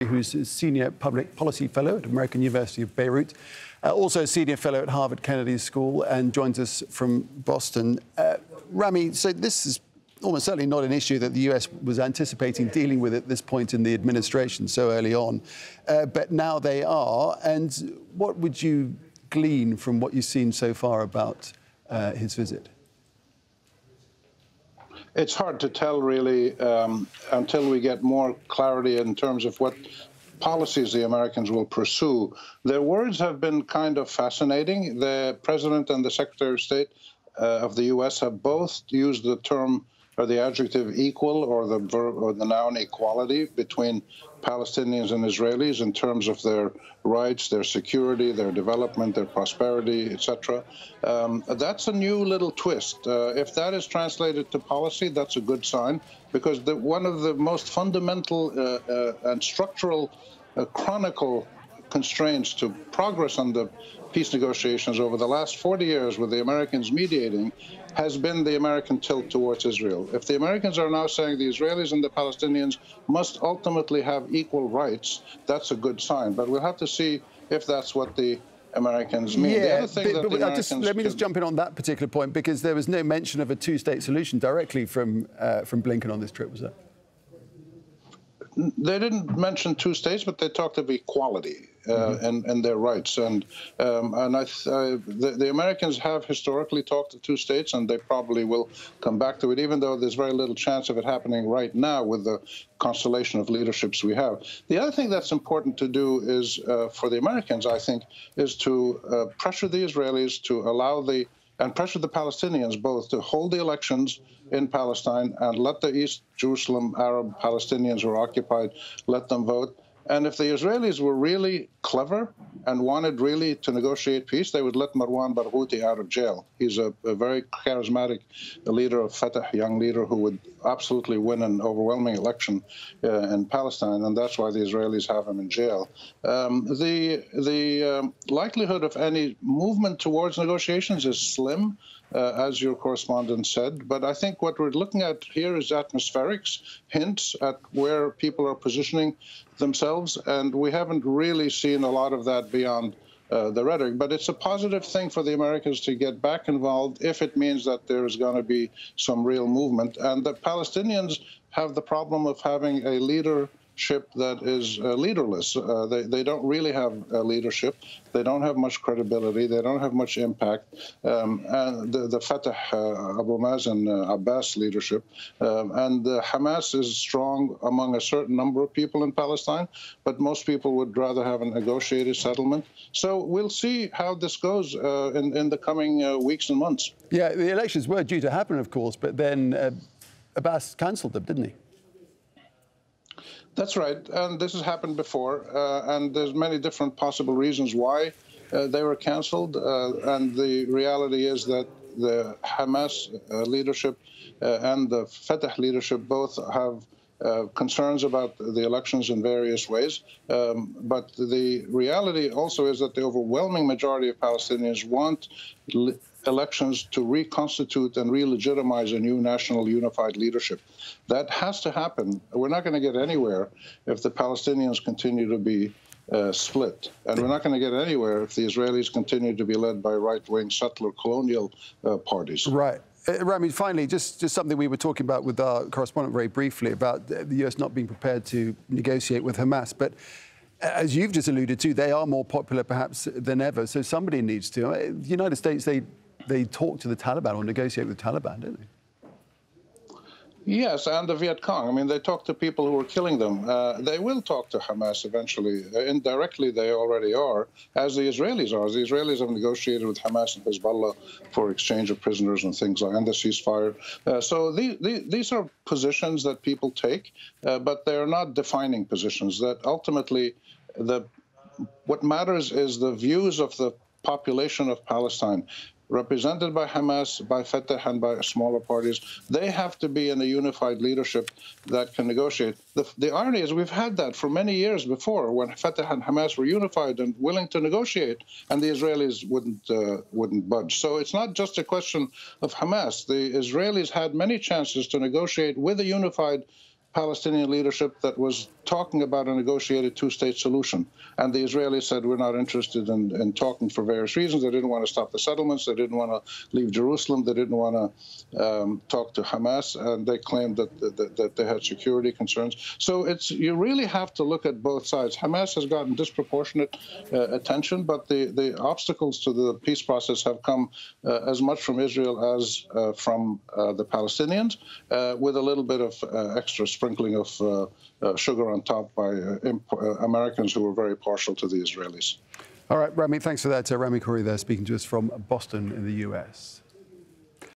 who's a senior public policy fellow at American University of Beirut, also a senior fellow at Harvard Kennedy School, and joins us from Boston. Rami, so this is almost certainly not an issue that the US was anticipating dealing with at this point in the administration so early on, but now they are. And what would you glean from what you've seen so far about his visit? It's hard to tell, really, until we get more clarity in terms of what policies the Americans will pursue. Their words have been kind of fascinating. The President and the Secretary of State of the U.S. have both used the term or the adjective equal or the verb or the noun equality between Palestinians and Israelis in terms of their rights, their security, their development, their prosperity, etc. That's a new little twist. If that is translated to policy, that's a good sign, because one of the most fundamental and structural chronicle constraints to progress on the peace negotiations over the last 40 years with the Americans mediating has been the American tilt towards Israel. If the Americans are now saying the Israelis and the Palestinians must ultimately have equal rights, that's a good sign. But we'll have to see if that's what the Americans mean. Yeah, let me just jump in on that particular point, because there was no mention of a two-state solution directly from Blinken on this trip, was there? They didn't mention two states, but they talked of equality and their rights. And the Americans have historically talked of two states, and they probably will come back to it, even though there's very little chance of it happening right now with the constellation of leaderships we have. The other thing that's important to do is, for the Americans, I think, is to pressure the Israelis to allow and pressure the Palestinians both to hold the elections in Palestine and let the East Jerusalem Arab Palestinians who are occupied, let them vote. And if the Israelis were really clever and wanted really to negotiate peace, they would let Marwan Barghouti out of jail. He's a very charismatic leader of Fatah, young leader who would absolutely win an overwhelming election in Palestine, and that's why the Israelis have him in jail. The likelihood of any movement towards negotiations is slim, as your correspondent said. But I think what we're looking at here is atmospherics, hints at where people are positioning themselves, and we haven't really seen a lot of that beyond the rhetoric. But it's a positive thing for the Americans to get back involved if it means that there is going to be some real movement. And the Palestinians have the problem of having a leadership that is leaderless. They don't really have leadership. They don't have much credibility. They don't have much impact. And the Fatah, Abu Mazen, Abbas leadership, and Hamas is strong among a certain number of people in Palestine, but most people would rather have a negotiated settlement. So we'll see how this goes in the coming weeks and months. Yeah, the elections were due to happen, of course, but then Abbas cancelled them, didn't he? That's right, and this has happened before, and there's many different possible reasons why they were cancelled, and the reality is that the Hamas leadership and the Fatah leadership both have concerns about the elections in various ways, but the reality also is that the overwhelming majority of Palestinians want elections to reconstitute and re-legitimize a new national unified leadership. That has to happen. We're not going to get anywhere if the Palestinians continue to be split. And we're not going to get anywhere if the Israelis continue to be led by right-wing settler colonial parties. Right. Rami, finally, just something we were talking about with our correspondent very briefly about the US not being prepared to negotiate with Hamas. But as you've just alluded to, they are more popular perhaps than ever. So somebody needs to. The United States, they talk to the Taliban or negotiate with the Taliban, don't they? Yes, and the Viet Cong. I mean, they talk to people who are killing them. They will talk to Hamas eventually. Indirectly, they already are, as the Israelis are. The Israelis have negotiated with Hamas and Hezbollah for exchange of prisoners and things like, and the ceasefire. So these are positions that people take, but they are not defining positions. That ultimately, what matters is the views of the population of Palestine, represented by Hamas, by Fatah, and by smaller parties. They have to be in a unified leadership that can negotiate. The irony is we've had that for many years before, when Fatah and Hamas were unified and willing to negotiate, and the Israelis wouldn't budge. So it's not just a question of Hamas. The Israelis had many chances to negotiate with a unified Palestinian leadership that was talking about a negotiated two-state solution. And the Israelis said, we're not interested in talking for various reasons. They didn't want to stop the settlements. They didn't want to leave Jerusalem. They didn't want to talk to Hamas. And they claimed that they had security concerns. So you really have to look at both sides. Hamas has gotten disproportionate attention, but the obstacles to the peace process have come as much from Israel as from the Palestinians, with a little bit of extra sprinkling of sugar on top by Americans who were very partial to the Israelis. All right, Rami, thanks for that. Rami Khoury there speaking to us from Boston in the US.